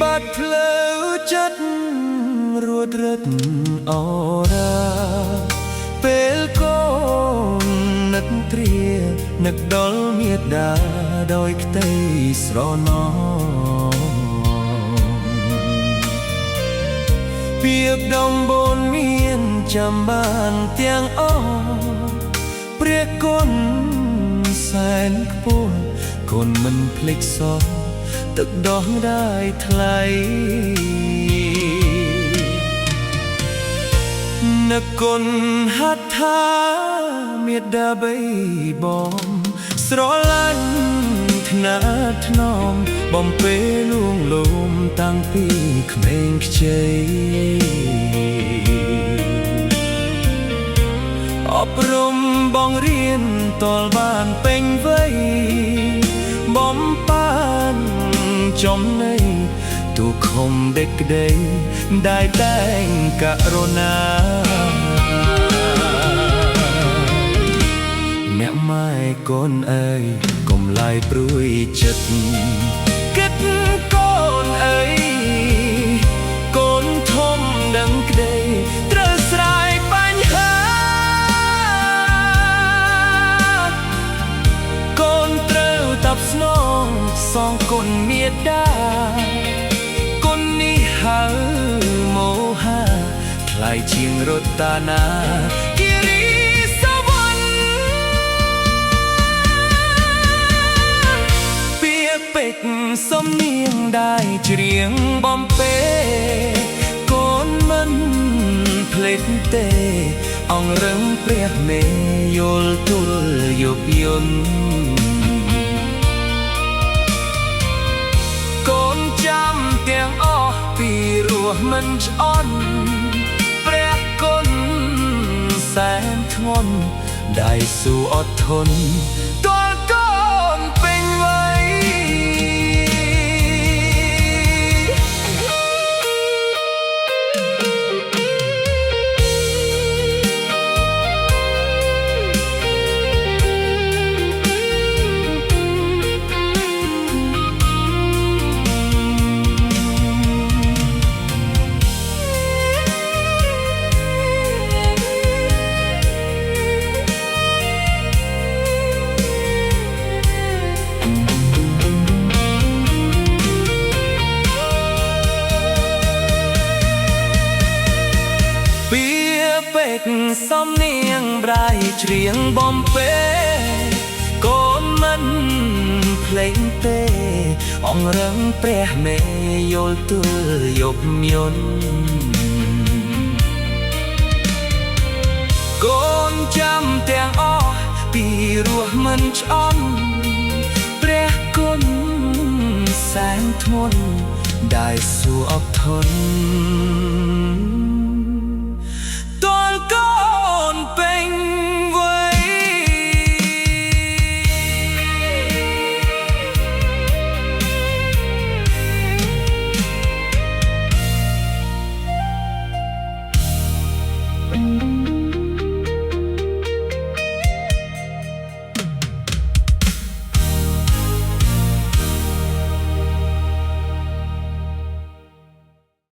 បាត់ផ្លូវចិត្តរួតរឹតអរាពេលកូននឹកត្រៀនឹកដល់មេដាដោយក្តីស្រណោពីបដំបូនមានចាំបានទាំងអស់ព្រះគុណសែនខ្ពស់គុណមិនភ្លេចសោះទឹកដោះได้ថ្លៃនឹកគុណហត្ថាមេដាបីបងស្រឡាញ់ថ្នាក់ថ្នមបំពេលលួងលោមតាំងពីក្មេងខ្ចីអប់រំបងរៀនតលបានពេញវ័យបំបានចំណៃទូខំដេកក្ដីได้តែងករុណាអ្នកម៉ែកូនអើយកុំឡាយព្រួយចិត្តគិតកូនអើយកូនធំដឹងក្ដីត្រូវស្រាយបញ្ហាកូនត្រូវតាប់ស្នងសងគុណមេដាគុណនេះហៅមោហាថ្លៃជាងរតនាគិរីសវណ្ណពាក្យពេចន៍សំនៀងได้ច្រៀងបំពេកូនមិនភ្លេចទេអង្រឹងព្រះមេយល់ទុលយុបយន្តកូនចាំទាំងអស់ពីរស់មិនឆ្អន់ព្រះគុណសែនធ្ងន់ได้สู้អត់ធន់ទាល់កូនពេញវ័យពេកសំនៀងប្រៃច្រៀងបំពេកូនមិនភ្លេងទេអង្រឹងព្រះមេយល់ទុលយុបយន្តកូនចាំទាំងអស់ពីរស់មិនឆ្អន់ព្រះគុណសែនធ្ងន់ได้สู้អត់ធន់